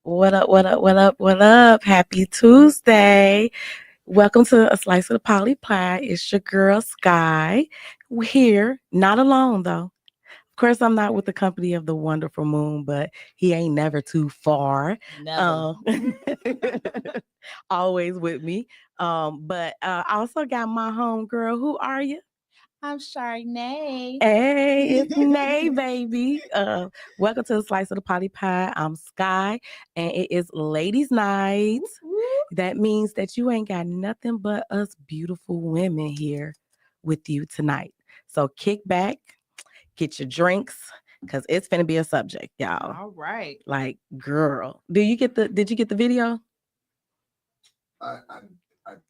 What up, what up, what up, what up? Happy Tuesday. Welcome to A Slice of the Poly Pie. It's your girl, Sky. We're here, not alone though. Of course, I'm not with the company of the wonderful Moon, but he ain't never too far. Never. Always with me. But I also got my home girl. Who are you? I'm Chardonnay. Hey, it's Nay, baby. Welcome to the Slice of the Potty Pie. I'm Sky, and it is Ladies' Night. That means that you ain't got nothing but us beautiful women here with you tonight. So kick back, get your drinks, cause it's finna be a subject, y'all. All right. Like, girl, did you get the video? I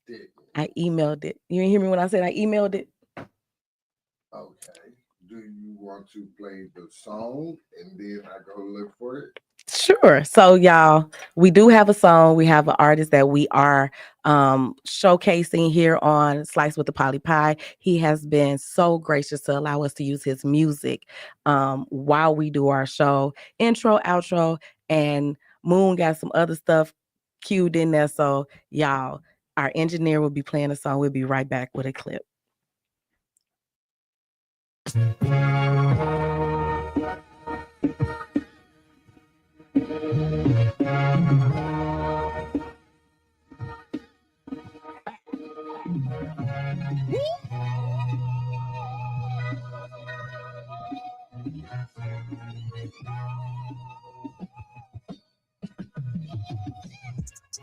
did. I emailed it. You didn't hear me when I said I emailed it? Okay. Do you want to play the song and then I go look for it? Sure. So, y'all, we do have a song. We have an artist that we are showcasing here on Slice with the Poly Pie. He has been so gracious to allow us to use his music while we do our show. Intro, outro, and Moon got some other stuff queued in there. So, y'all, our engineer will be playing the song. We'll be right back with a clip.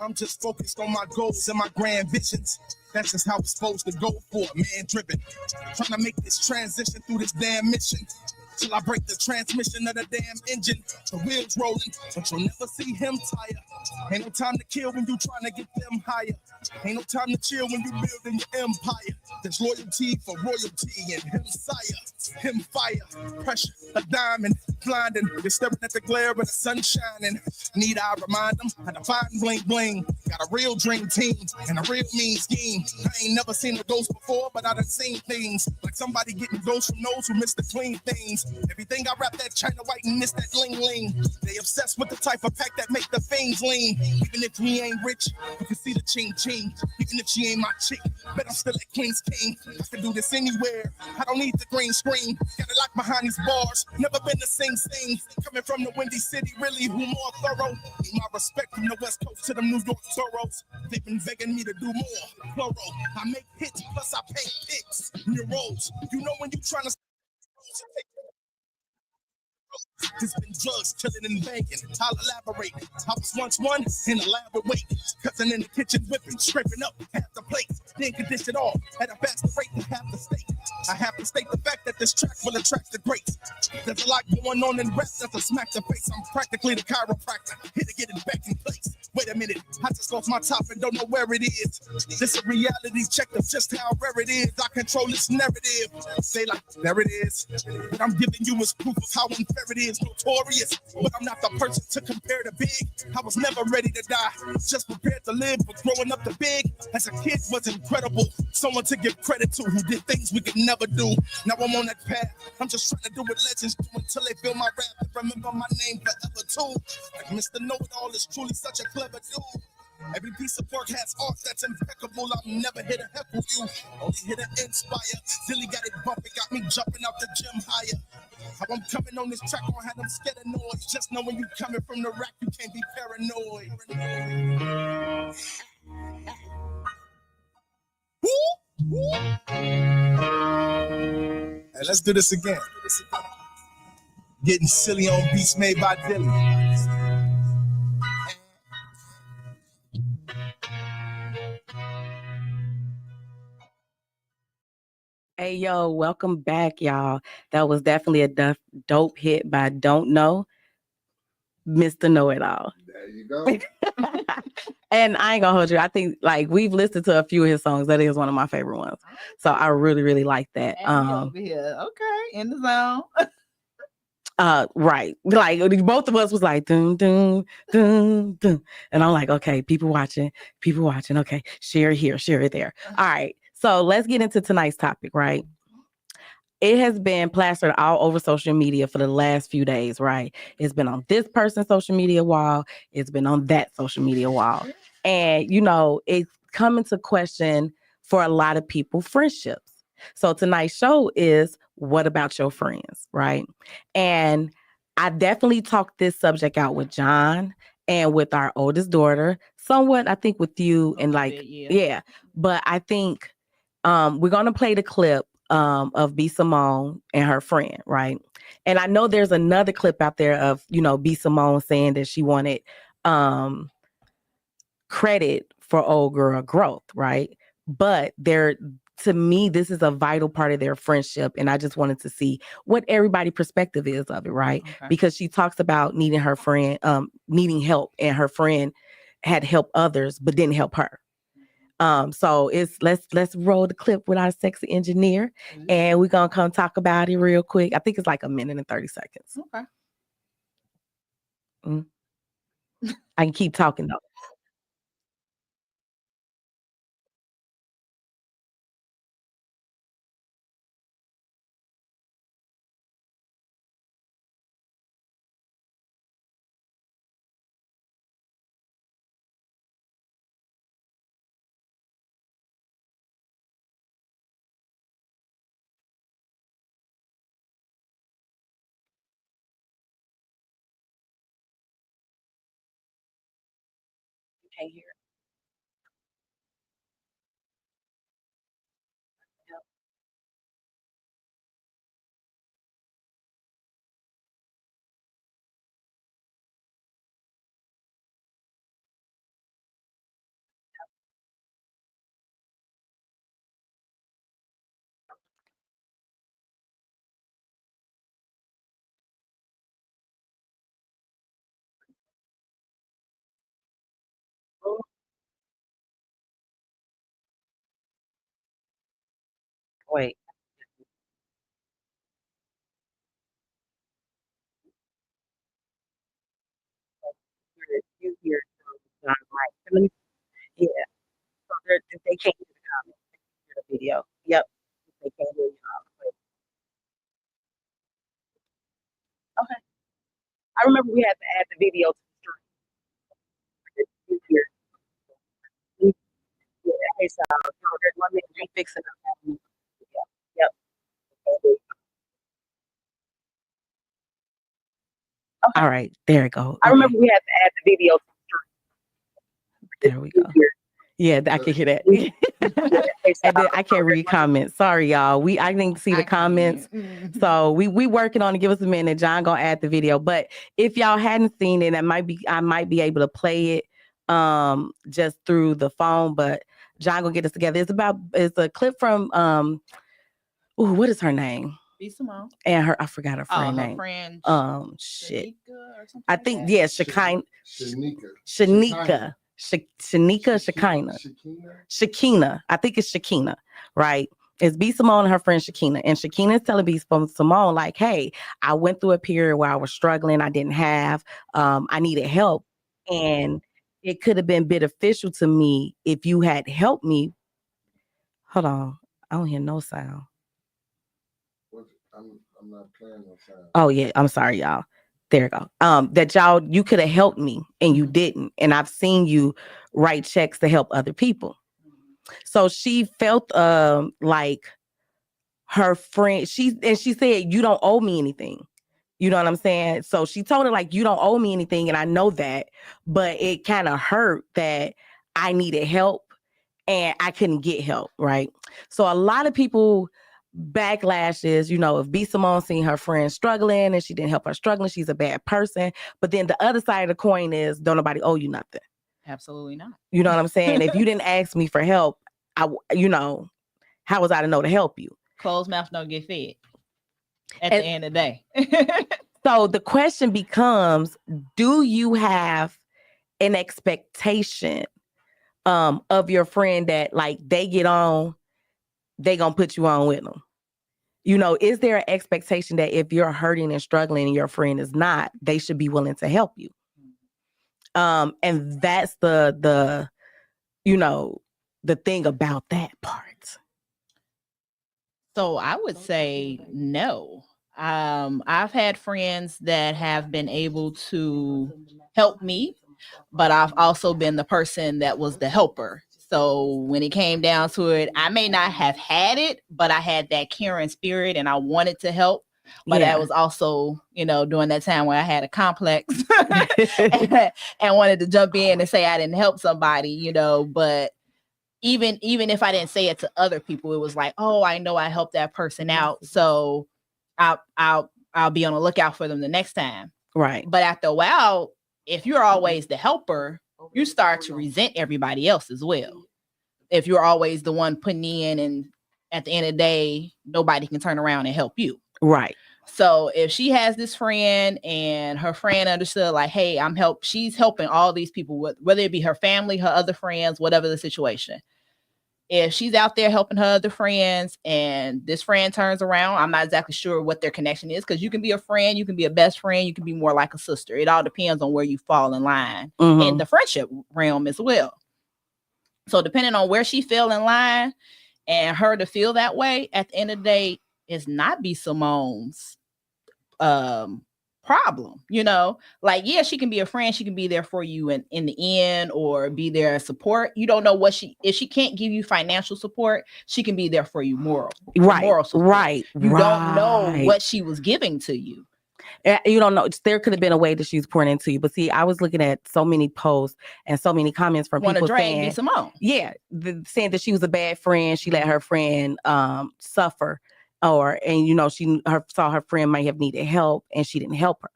I'm just focused on my goals and my grand visions. That's just how it's supposed to go for a man driven. Trying to make this transition through this damn mission. Till I break the transmission of the damn engine. The wheels rolling, but you'll never see him tire. Ain't no time to kill when you trying to get them higher. Ain't no time to chill when you building your empire. There's loyalty for royalty and him sire. Him fire, pressure, a diamond, blinding. You're staring at the glare of the sun shining. Need I remind them how to find bling bling. Got a real dream team and a real mean scheme. I ain't never seen a ghost before, but I done seen things. Like somebody getting ghosts from those who miss the clean things. Everything I rap that China white and miss that ling ling. They obsessed with the type of pack that make the things lean. Even if he ain't rich, you can see the ching ching. Even if she ain't my chick, bet I'm still at Queen's King. I can do this anywhere. I don't need the green screen. Got it locked behind these bars. Never been the same thing. Coming from the Windy City, really, who more thorough? Need my respect from the West Coast to the New York Toros. They've been begging me to do more. Plural. I make hits, plus I paint pics. New roads. You know when you trying to. It's been drugs, killing and banging. I'll elaborate. I was once one in elaborate weight. Cousin in the kitchen whipping, scraping up half the plate. Then condition all at a faster rate than half the state. I have to state the fact that this track will attract the greats. There's a lot going on in rap that's a smack the face. I'm practically the chiropractor, here to get it back in place. Wait a minute, I just lost my top and don't know where it is. This a reality check of just how rare it is. I control this narrative. Say like, there it is. What I'm giving you is proof of how unfair it is. Notorious, but I'm not the person to compare to big. I was never ready to die, just prepared to live. But growing up the big as a kid was incredible. Someone to give credit to who did things we could never do. Now I'm on that path. I'm just trying to do what legends do until they feel my rap and remember my name forever too. Like Mr. Know-It-All is truly such a clever dude. Every piece of work has art that's impeccable. I'm never here to heckle you, only here to inspire. Dilly got it bumping, got me jumping out the gym higher. How I'm coming on this track, won't have them scared of noise. Just know when you coming from the rack, you can't be paranoid. Hey, let's do this again. Getting silly on beats made by Dilly. Hey, yo, welcome back, y'all. That was definitely a dope hit by Don't Know, Mr. Know-It-All. There you go. And I ain't gonna hold you. I think like we've listened to a few of his songs. That is one of my favorite ones. So I really, really like that. Over here. Okay, in the zone. Right. Like both of us was like dun dun dun dun. And I'm like, okay, people watching. Okay, share here, share it there. All right. So let's get into tonight's topic, right? it has been plastered all over social media for the last few days, right? It's been on this person's social media wall. It's been on that social media wall. And, it's coming to question for a lot of people friendships. So tonight's show is what about your friends, right? And I definitely talked this subject out with John and with our oldest daughter, somewhat, I think, with you and like, yeah. But I think we're going to play the clip of B. Simone and her friend, right? And I know there's another clip out there of, B. Simone saying that she wanted credit for old girl growth, right? But to me, this is a vital part of their friendship. And I just wanted to see what everybody's perspective is of it, right? Okay. Because she talks about needing her friend, needing help, and her friend had helped others, but didn't help her. So let's roll the clip with our sexy engineer, and we're gonna come talk about it real quick. I think it's like a minute and 30 seconds. Okay. I can keep talking though. You can't hear it. Oh, wait. You hear John right. Yeah. So they can't hear the comments. They can't hear the video. Yep. They can't hear you. Okay. I remember we had to add the video to the stream. You hear it. Yeah. Hey, so there's one minute they fixing it. Yep. Okay. All right. There it go. I remember we had to add the video to the stream. There we go. Yeah, I can hear that. And then I can't read comments. Sorry, y'all. I didn't see the comments. So we working on it. Give us a minute. John gonna add the video. But if y'all hadn't seen it, I might be able to play it just through the phone. But John gonna get us together. It's a clip from what is her name? B. Simone. And I forgot her friend her name. friend Shit. or something I think Shanika. Shakina. I think it's Shakina, right? It's B. Simone and her friend Shakina. And Shakina is telling B. Simone, like, hey, I went through a period where I was struggling. I didn't have, I needed help. And it could have been beneficial to me if you had helped me. Hold on. I don't hear no sound. I'm not playing no sound. Oh, yeah. I'm sorry, y'all. There you go. That you could have helped me and you didn't. And I've seen you write checks to help other people. So she felt like her friend, she said, you don't owe me anything. You know what I'm saying? So she told her, like, you don't owe me anything. And I know that, but it kind of hurt that I needed help and I couldn't get help. Right. So a lot of people backlash is, if B. Simone seen her friend struggling and she didn't help her struggling, she's a bad person. But then the other side of the coin is, don't nobody owe you nothing. Absolutely not. You know what I'm saying? If you didn't ask me for help, how was I to know to help you? Closed mouth don't get fed at the end of the day. So the question becomes, do you have an expectation of your friend that, like, they get on, they gonna put you on with them? Is there an expectation that if you're hurting and struggling and your friend is not, they should be willing to help you? And that's the thing about that part. So I would say no. I've had friends that have been able to help me, but I've also been the person that was the helper. So when it came down to it, I may not have had it, but I had that caring spirit and I wanted to help. But Yeah. that was also, during that time where I had a complex and wanted to jump in and say I didn't help somebody, but even if I didn't say it to other people, it was like, oh, I know I helped that person out. So I'll be on the lookout for them the next time. Right. But after a while, if you're always the helper, you start to resent everybody else as well. If you're always the one putting in, and at the end of the day, nobody can turn around and help you. Right. So if she has this friend and her friend understood like, hey, she's helping all these people, whether it be her family, her other friends, whatever the situation. If she's out there helping her other friends and this friend turns around, I'm not exactly sure what their connection is, because you can be a friend, you can be a best friend, you can be more like a sister. It all depends on where you fall in line in the friendship realm as well. So depending on where she fell in line and her to feel that way, at the end of the day, it's not B. Simone's problem, like, yeah, she can be a friend, she can be there for you in the end, or be there as support. You don't know if she can't give you financial support, she can be there for you moral support. Right. You don't know what she was giving to you. You don't know. There could have been a way that she's pouring into you. But see, I was looking at so many posts and so many comments from people saying, B. Simone. Yeah, saying that she was a bad friend. She let her friend suffer, and she saw her friend might have needed help and she didn't help her.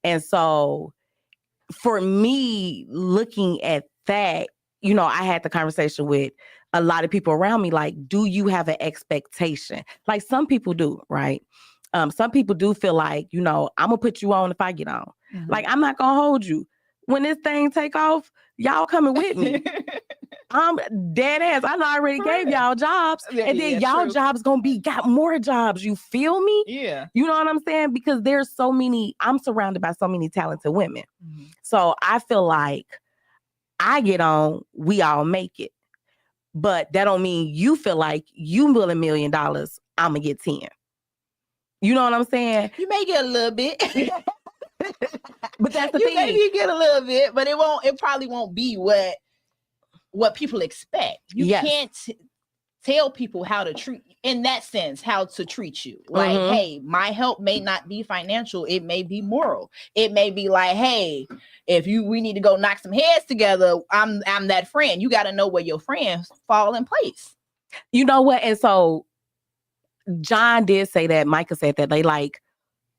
And so for me, looking at that, I had the conversation with a lot of people around me, like, do you have an expectation? Like some people do, right? Some people do feel like, I'm gonna put you on if I get on. Mm-hmm. Like, I'm not gonna hold you. When this thing take off, y'all coming with me. I'm dead ass. I already gave y'all jobs. And then y'all jobs got more jobs. You feel me? Yeah. You know what I'm saying? Because I'm surrounded by so many talented women. Mm-hmm. So I feel like I get on, we all make it. But that don't mean you feel like you will $1 million, I'm gonna get 10. You know what I'm saying? You may get a little bit. But that's the thing. Maybe you get a little bit, but it probably won't be what people expect. You can't tell people how to treat, in that sense, how to treat you. Like, hey, my help may not be financial. It may be moral. It may be like, hey, if we need to go knock some heads together, I'm that friend. You got to know where your friends fall in place. You know what? And so John did say that, Micah said that they like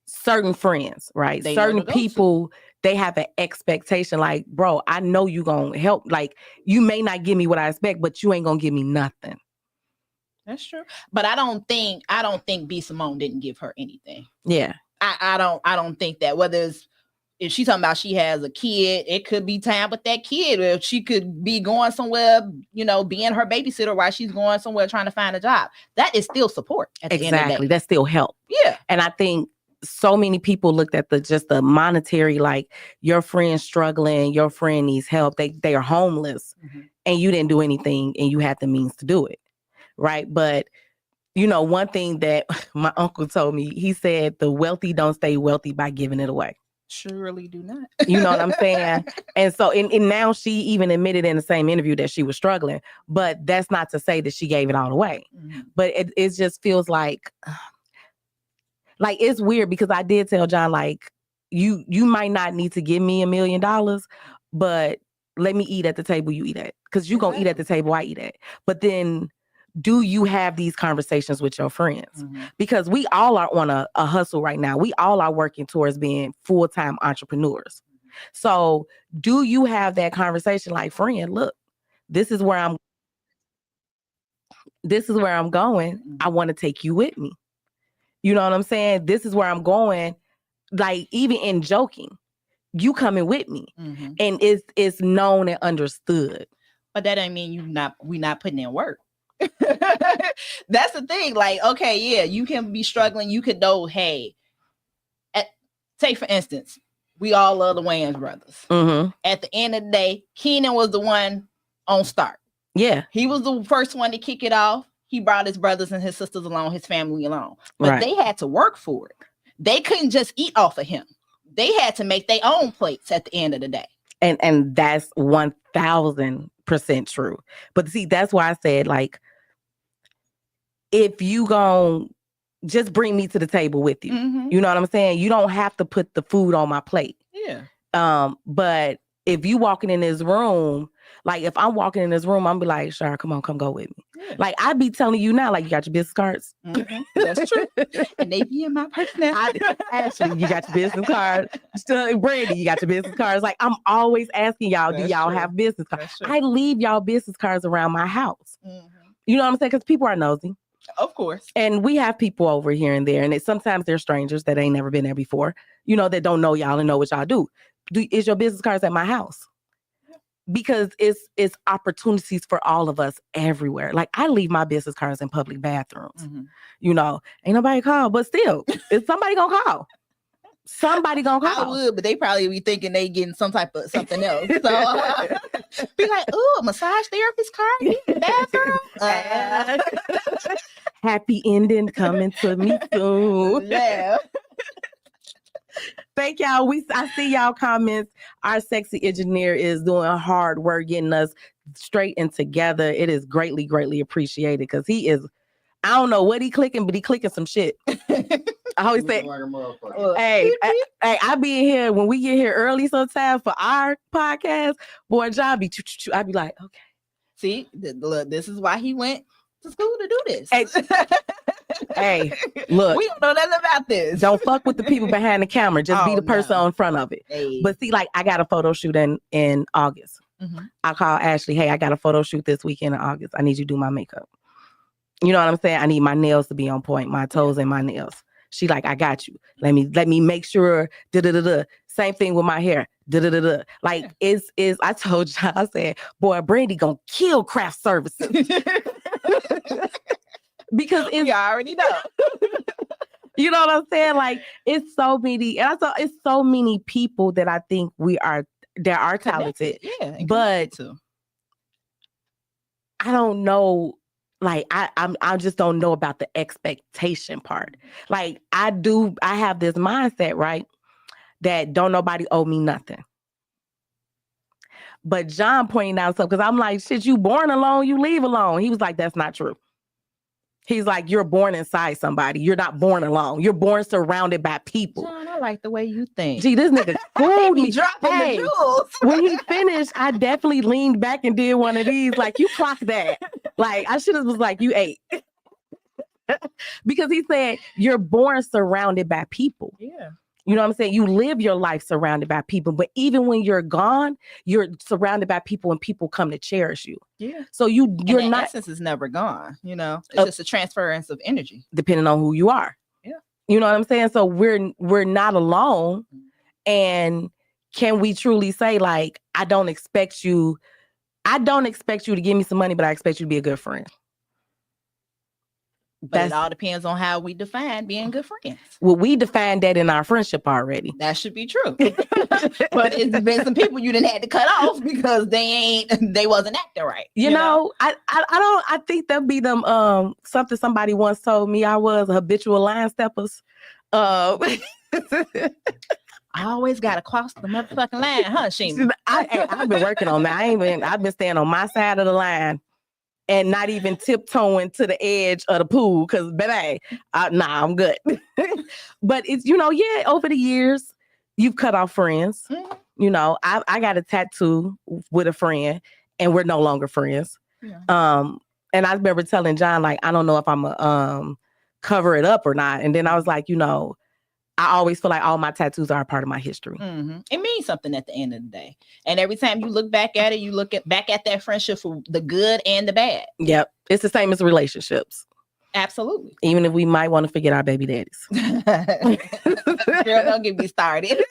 certain friends, right? Certain people, they have an expectation like, bro, I know you gonna help. Like, you may not give me what I expect, but you ain't gonna give me nothing. That's true. But I don't think B. Simone didn't give her anything. Yeah. I don't think that, whether it's, if she's talking about she has a kid, it could be time with that kid. Or if she could be going somewhere, being her babysitter while she's going somewhere trying to find a job. That is still support at the end of the day. That's still help. Yeah. And I think so many people looked at the monetary, like, your friend's struggling, your friend needs help, they are homeless, and you didn't do anything and you had the means to do it. Right. But one thing that my uncle told me, he said the wealthy don't stay wealthy by giving it away. Surely do not. You know what I'm saying? And so, and now she even admitted in the same interview that she was struggling, but that's not to say that she gave it all away. But it just feels like it's weird, because I did tell John, like, you might not need to give me $1 million, but let me eat at the table you eat at, because you're going to eat at the table I eat at. But then, do you have these conversations with your friends? Because we all are on a hustle right now. We all are working towards being full-time entrepreneurs. So do you have that conversation like, friend, look, this is where I'm going. I want to take you with me. You know what I'm saying? This is where I'm going. Like, even in joking, you coming with me. And it's known and understood. But that ain't mean we not putting in work. That's the thing. Like, okay, yeah, you can be struggling. You could know, hey, take for instance, we all love the Wayans brothers. At the end of the day, Keenan was the one on start. Yeah, he was the first one to kick it off. he brought his brothers and his sisters along, his family along. But Right. they had to work for it. They couldn't just eat off of him. They had to make their own plates at the end of the day. And that's 1000% true. But see, that's why I said, like, if you gon' just bring me to the table with you. Mhm. You know what I'm saying? You don't have to put the food on my plate. Yeah. But if you walking in this room, like if I'm walking in this room, I'm be like, Shar, come on, come go with me. Yeah. Like I be telling you now, like you got your business cards. Mhm. That's true. And they be in my personality. Actually, you got your business card. Still, Brandy, you got your business cards. Like I'm always asking y'all, do That's y'all true. have business cards? That's true. I leave y'all business cards around my house. Mhm. You know what I'm saying? Because people are nosy. Of course. And we have people over here and there, and sometimes they're strangers that ain't never been there before, you know, that don't know y'all and know what y'all do. Is your business cards at my house? Because it's opportunities for all of us everywhere. Like I leave my business cards in public bathrooms. Mhm. You know, ain't nobody call, but still, is somebody gonna call? Somebody gonna I call. would, but they probably be thinking they getting some type of something else. So be like, "Ooh, a massage therapist card in the bathroom." Happy ending coming to me soon. Yeah. Thank y'all. I see y'all comments. Our sexy engineer is doing hard work getting us straight and together. It is greatly, greatly appreciated because he is, I don't know what he clicking, but he clicking some shit. I always say, Looking like a motherfucker. hey, I be in here when we get here early sometimes for our podcast. Boy, John be, I be like, okay. See, look, this is why he went to school to do this. Hey, hey, look. We don't know nothing about this. Don't fuck with the people behind the camera. Just be Oh, the person no. in front of it. Hey. But see, like I got a photo shoot in August. Mhm. I call Ashley, hey, I got a photo shoot this weekend in August. I need you to do my makeup. You know what I'm saying? I need my nails to be on point, my toes and my nails. She like, I got you. Let me make sure. Same thing with my hair. Like it's I told you, I said, boy, Brandy gonna kill craft services. Because it's, we already know. you know what I'm saying? Like it's so many, and I thought it's so many people that I think that are talented. Yeah. and But- connected to. I don't know. Like I just don't know about the expectation part. Like I have this mindset, right? That don't nobody owe me nothing. But John pointed out something because I'm like, shit, you born alone, you leave alone. He was like, that's not true. He's like, you're born inside somebody. You're not born alone. You're born surrounded by people. John, I like the way you think. Gee, this nigga He schooled be me. dropping Hey, the jewels. when he finished, I definitely leaned back and did one of these. Like, you clocked that. Like, I should have was like, you ate. Because he said, you're born surrounded by people. Yeah. You know what I'm saying? You live your life surrounded by people. But even when you're gone, you're surrounded by people and people come to cherish you. Yeah. So you're And not, essence is never gone. You know, it's just a transference of energy. depending on who you are. Yeah. You know what I'm saying? So we're not alone. And can we truly say, like, I don't expect you to give me some money, but I expect you to be a good friend. But it all depends on how we define being good friends. Well, we defined that in our friendship already. That should be true. But it's been some people you didn't have to cut off because they wasn't acting right. You know, I think there'll be them something somebody once told me I was a habitual line steppers. I always gotta cross the motherfucking line, huh, Sheena? I've been working on that. I've been staying on my side of the line and not even tiptoeing to the edge of the pool because, baby, nah, I'm good. But it's, you know, yeah, over the years, you've cut off friends. Mhm. You know, I got a tattoo with a friend and we're no longer friends. Yeah. And I remember telling John, like, I don't know if I'm a cover it up or not. And then I was like, you know, I always feel like all my tattoos are a part of my history. Mhm. It means something at the end of the day. And every time you look back at it, you back at that friendship for the good and the bad. Yep. It's the same as relationships. Absolutely. Even if we might want to forget our baby daddies. Girl, don't get me started.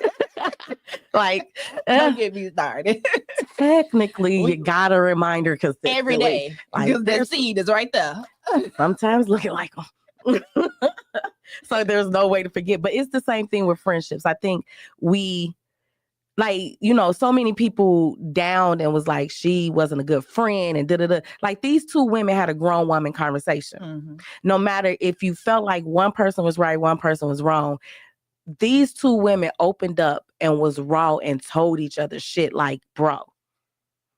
Like, Don't get me started. technically, you got a reminder consistently. Every day. Like, Because that there's seed is right there. sometimes looking like them. So there's no way to forget. But it's the same thing with friendships. I think we like, so many people downed and was like, she wasn't a good friend and da-da-da. Like, these two women had a grown woman conversation. Mm-hmm. No matter if you felt like one person was right, one person was wrong, these two women opened up and was raw and told each other shit like, bro.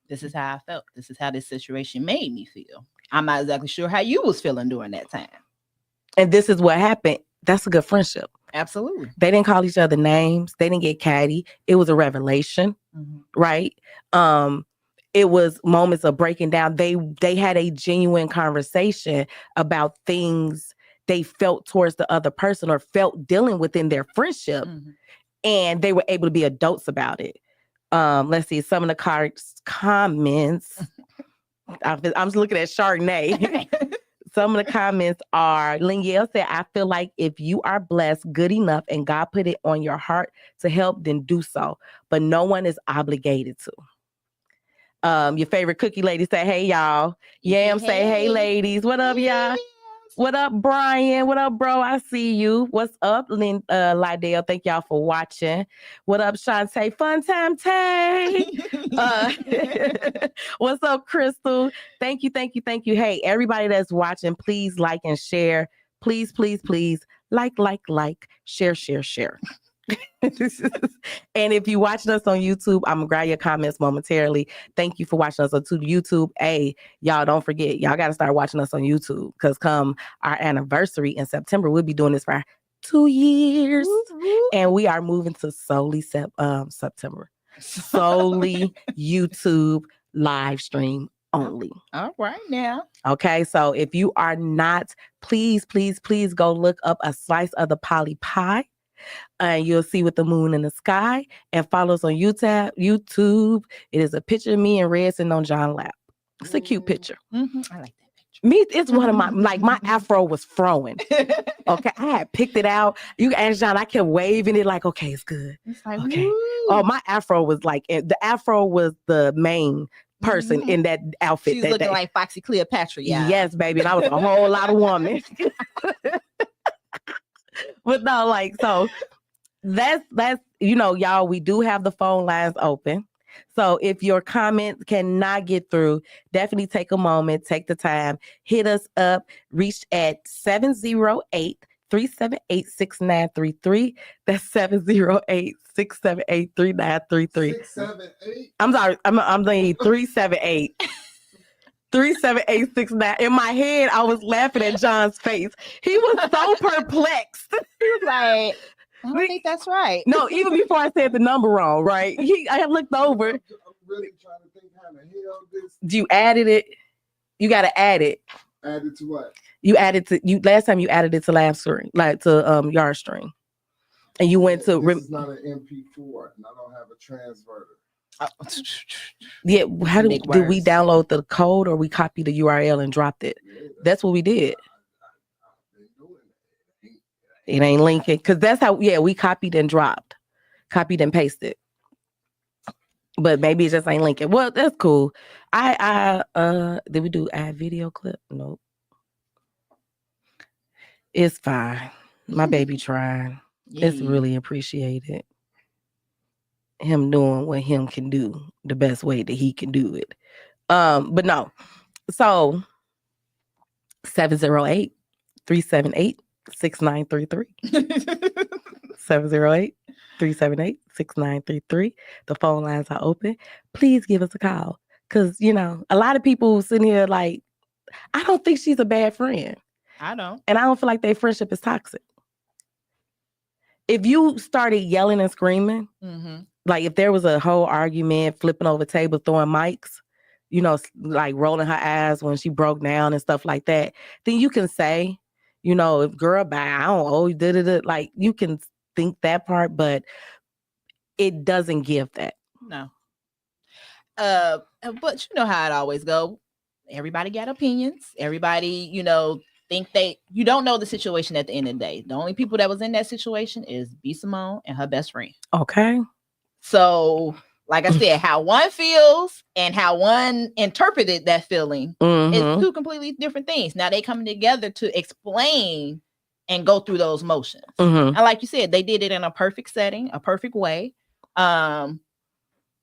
This is how I felt. This is how this situation made me feel. I'm not exactly sure how you was feeling during that time. And this is what happened. That's a good friendship. Absolutely. They didn't call each other names. They didn't get catty. It was a revelation, right? It was moments of breaking down. They had a genuine conversation about things they felt towards the other person or felt dealing within their friendship. And they were able to be adults about it. Let's see, some of the comments. I'm just looking at Chardonnay. Some of the comments are, Liniel said, I feel like if you are blessed good enough and God put it on your heart to help, then do so. But no one is obligated to. Your favorite cookie lady say, hey, y'all. Yam say, hey, ladies. What up, y'all? What up, Brian? What up, bro? I see you. What's up, Lydell? Thank y'all for watching. What up, Shantae? Fun time, Tay. What's up, Crystal? Thank you. Hey, everybody that's watching, please like and share. Please, like, share. And if you're watching us on YouTube, I'm gonna grab your comments momentarily. Thank you for watching us on YouTube. Hey, y'all, don't forget, y'all got to start watching us on YouTube, because come our anniversary in September, we'll be doing this for 2 years. And we are moving to solely September. Solely YouTube live stream only. All right now. Okay, so if you are not, please go look up A Slice of the Polly Pie. And you'll see With the Moon in the Sky, and follow us on YouTube. It is a picture of me and Red sitting on John lap. It's a cute picture. I like that picture. Me, it's one of my afro was throwing. Okay, I had picked it out. You can ask John, I kept waving it like, okay, it's good. It's like, okay. Woo. Oh, my afro was like, the afro was the main person in that outfit. She's looking like Foxy Cleopatra. Yeah. Yes, baby. And I was a whole lot of woman. But no, like, so that's y'all, we do have the phone lines open. So if your comments cannot get through, definitely take a moment, take the time, hit us up, reach at 708-378-6933. That's 708-678-3933. 678. I'm sorry, I'm saying 378. 37869. In my head, I was laughing at John's face. He was so perplexed. He was like, I don't think that's right. No, even before I said the number wrong, right? I looked over. I'm really trying to think how the hell this. You added it. You got to add it. Added to what? You added to you last time. You added it to live stream, like to Yard Stream, and you went to. This is not an MP4, and I don't have a transverter. Yeah, how did we download the code, or we copied the URL and dropped it? Yeah, that's what we did. I've been doing it. It ain't linking, because that's how. Yeah, we copied and dropped, copied and pasted. But maybe it just ain't linking. Well, that's cool. Did we do add video clip? Nope. It's fine. My baby trying. It's really appreciated. Him doing what him can do the best way that he can do it. But no. So 708-378-6933. 708-378-6933. The phone lines are open. Please give us a call. Because, a lot of people sitting here like, I don't think she's a bad friend. I don't. And I don't feel like their friendship is toxic. If you started yelling and screaming, like if there was a whole argument, flipping over tables, throwing mics, like rolling her eyes when she broke down and stuff like that, then you can say, if girl, bye, I don't owe you, like you can think that part, but it doesn't give that. No. But you know how it always go. Everybody got opinions. Everybody, think you don't know the situation at the end of the day. The only people that was in that situation is B. Simone and her best friend. Okay. So, like I said, how one feels and how one interpreted that feeling is two completely different things. Now they coming together to explain and go through those motions. And like you said, they did it in a perfect setting, a perfect way.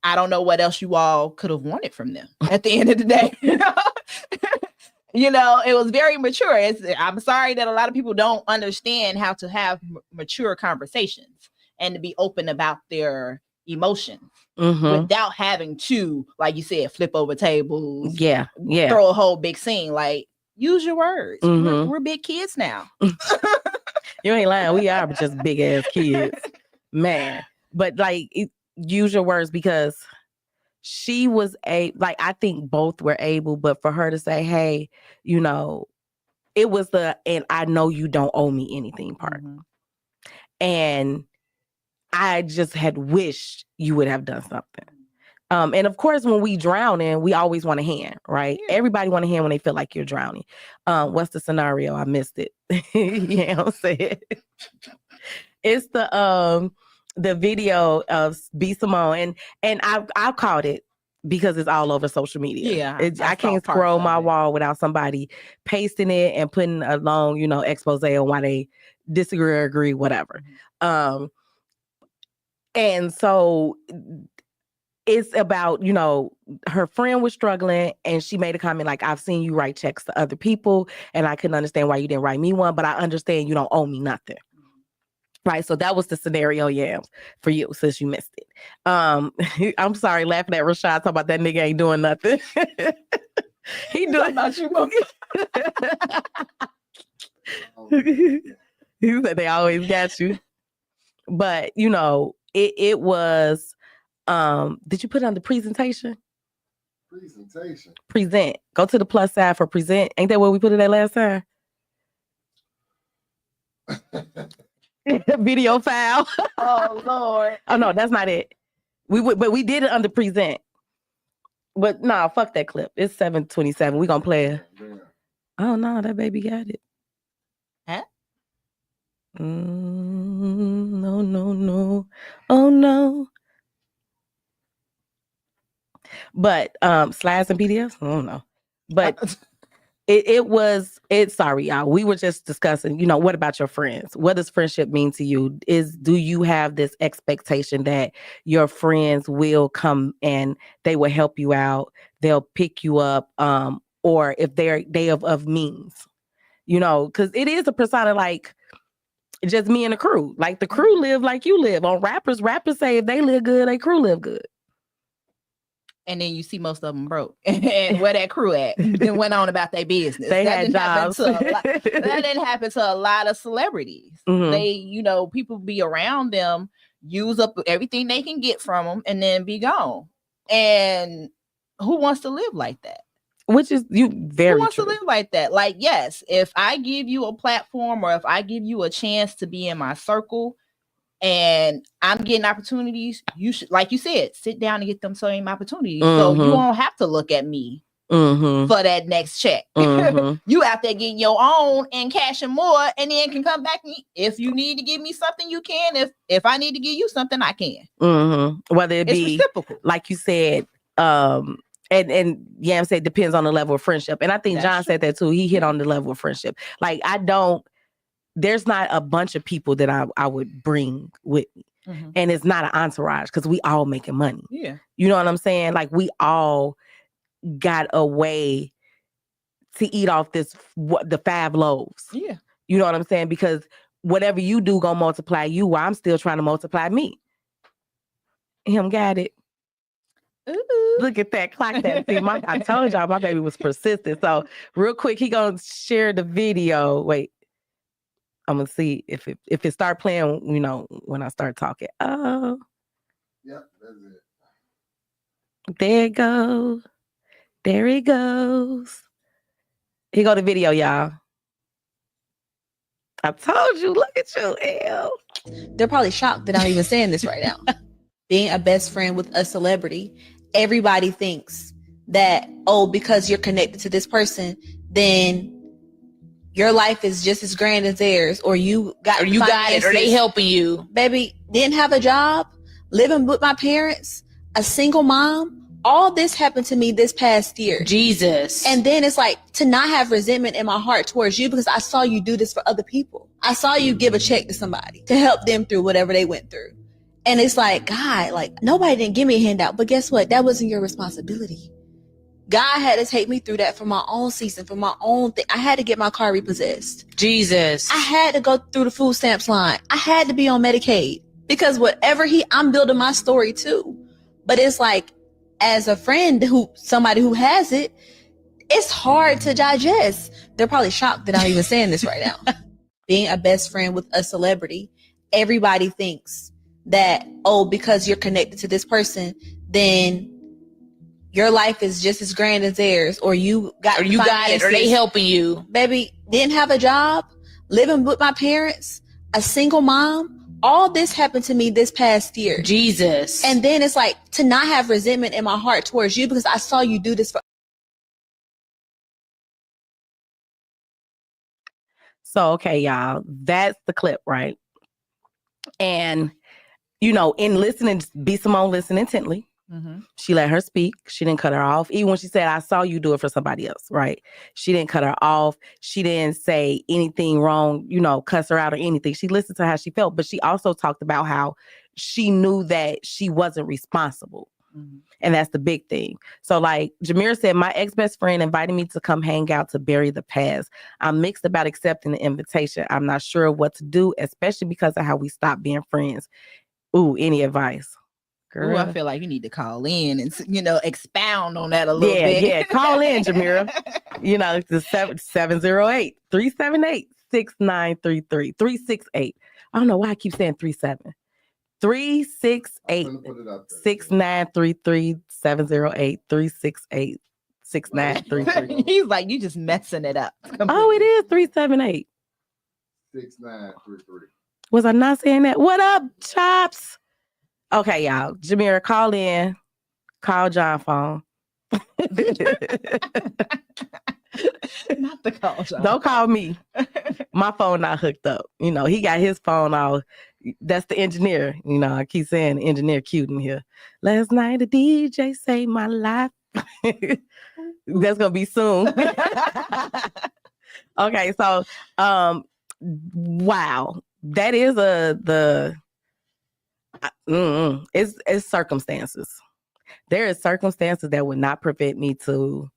I don't know what else you all could have wanted from them at the end of the day. You know, it was very mature. I'm sorry that a lot of people don't understand how to have mature conversations and to be open about their emotions without having to, like you said, flip over tables. Yeah. Throw a whole big scene. Like, use your words. We're big kids now. You ain't lying. We are just big ass kids, man. But like, use your words, because she was I think both were able, but for her to say, hey, you know, it was and I know you don't owe me anything part. And I just had wished you would have done something. And of course, when we drowning, we always want a hand, right? Yeah. Everybody want a hand when they feel like you're drowning. What's the scenario? I missed it. You know what I'm saying? It's the video of B. Simone, and I caught it because it's all over social media. Yeah, I can't scroll my wall without somebody pasting it and putting a long, you know, expose on why they disagree or agree, whatever. And so it's about, you know, her friend was struggling and she made a comment like, I've seen you write checks to other people and I couldn't understand why you didn't write me one, but I understand you don't owe me nothing. Right. So that was the scenario, Yams, for you, since you missed it. I'm sorry, laughing at Rashad talking about that nigga ain't doing nothing. He doing about you. He said they always got you. But you know, it was did you put it on the presentation? Presentation. Present. Go to the plus side for present. Ain't that where we put it at last time? Video file. Oh Lord. Oh no, that's not it. But we did it under present. But nah, fuck that clip. It's 7:27. We gonna play it. Oh no, that baby got it. Huh? No. Oh no. But slides and PDFs? I don't know. But sorry, y'all. We were just discussing, you know, what about your friends? What does friendship mean to you? Do you have this expectation that your friends will come and they will help you out, they'll pick you up, or if they of means, you know, because it is a persona like just me and the crew. Like the crew live like you live. On rappers say if they live good, they crew live good. And then you see most of them broke. And where that crew at? Then went on about their business. They had jobs. That didn't happen to a lot of celebrities. They, you know, people be around them, use up everything they can get from them, and then be gone. And who wants to live like that? Which is who wants to live like that? Like, yes, if I give you a platform or if I give you a chance to be in my circle, and I'm getting opportunities, you should, like you said, sit down and get them same opportunities. So you won't have to look at me for that next check. You out there getting your own and cashing more, and then can come back. If you need to give me something, you can. If I need to give you something, I can. Whether it be reciprocal, like you said, and Yam said depends on the level of friendship. And I think John said that too. He hit on the level of friendship. Like there's not a bunch of people that I would bring with me. And it's not an entourage because we all making money. Yeah. You know what I'm saying? Like we all got a way to eat off the 5 loaves. Yeah. You know what I'm saying? Because whatever you do gonna multiply you, while I'm still trying to multiply me. Him got it. Ooh. Look at that, clock that. See, I told y'all my baby was persistent. So real quick, he gonna share the video. Wait. I'm gonna see if it start playing, you know, when I start talking. Oh, yeah, that's it. There it goes. There he goes. Here go the video, y'all. I told you. Look at you, L. They're probably shocked that I'm even saying this right now. Being a best friend with a celebrity, everybody thinks that, oh, because you're connected to this person, then your life is just as grand as theirs, or you got it, or they helping you. Baby, didn't have a job, living with my parents, a single mom. All this happened to me this past year. Jesus. And then it's like to not have resentment in my heart towards you because I saw you do this for other people. I saw you give a check to somebody to help them through whatever they went through. And it's like, God, like nobody didn't give me a handout, but guess what? That wasn't your responsibility. God had to take me through that for my own season, for my own thing. I had to get my car repossessed. Jesus. I had to go through the food stamps line. I had to be on Medicaid because whatever I'm building my story too. But it's like, as a friend somebody who has it, it's hard to digest. They're probably shocked that I'm even saying this right now. Being a best friend with a celebrity, everybody thinks that, oh, because you're connected to this person, then your life is just as grand as theirs, or you got it, or they helping you. Baby, didn't have a job, living with my parents, a single mom. All this happened to me this past year. Jesus. And then it's like to not have resentment in my heart towards you because I saw you do this for. So, okay, y'all, that's the clip, right? And, you know, in listening, B. Simone listened intently. Mm-hmm. She let her speak. She didn't cut her off. Even when she said, I saw you do it for somebody else, right? She didn't cut her off. She didn't say anything wrong, you know, cuss her out or anything. She listened to how she felt, but she also talked about how she knew that she wasn't responsible. Mm-hmm. And that's the big thing. So like Jamira said, my ex-best friend invited me to come hang out to bury the past. I'm mixed about accepting the invitation. I'm not sure what to do, especially because of how we stopped being friends. Ooh, any advice? Ooh, I feel like you need to call in and, you know, expound on that a little bit. Yeah, call in, Jamira. You know, it's the 708-378-6933. 368. I don't know why I keep saying 37. 368-6933. 708-368-6933. He's like, you just messing it up. Oh, it is 378. 6933. Was I not saying that? What up, Chops? Okay, y'all. Jamira, call in. Call John phone. Not the call John. Don't call me. My phone not hooked up. You know, he got his phone all. That's the engineer. You know, I keep saying the engineer cute in here. Last night the DJ saved my life. That's gonna be soon. Okay, so wow. That is it's circumstances. There is circumstances that would not prevent me to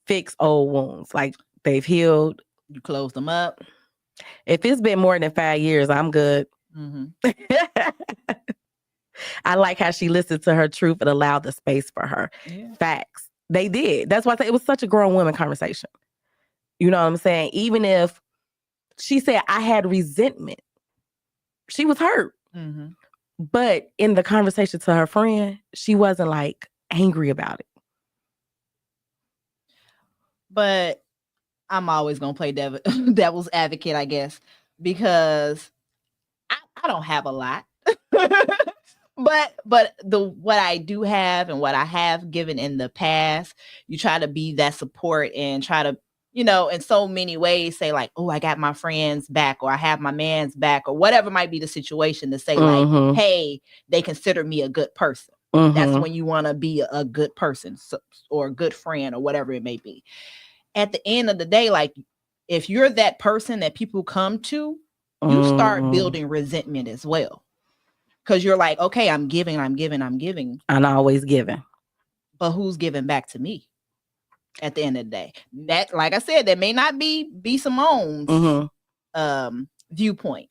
fix old wounds. Like they've healed. You close them up. If it's been more than 5 years, I'm good. Mm-hmm. I like how she listened to her truth and allowed the space for her. Yeah. Facts. They did. That's why I say it was such a grown woman conversation. You know what I'm saying? Even if she said I had resentment, she was hurt. Mm-hmm. But in the conversation to her friend, she wasn't like angry about it. But I'm always gonna play devil's advocate, I guess, because I don't have a lot. But what I do have and what I have given in the past, you try to be that support and try to, you know, in so many ways say like, oh, I got my friend's back, or I have my man's back, or whatever might be the situation, to say like, hey, they consider me a good person. That's when you want to be a good person, or a good friend, or whatever it may be. At the end of the day, like if you're that person that people come to, you start building resentment as well. Because you're like, okay, I'm giving. I'm always giving. But who's giving back to me at the end of the day? That, like I said, that may not be Simone's viewpoint.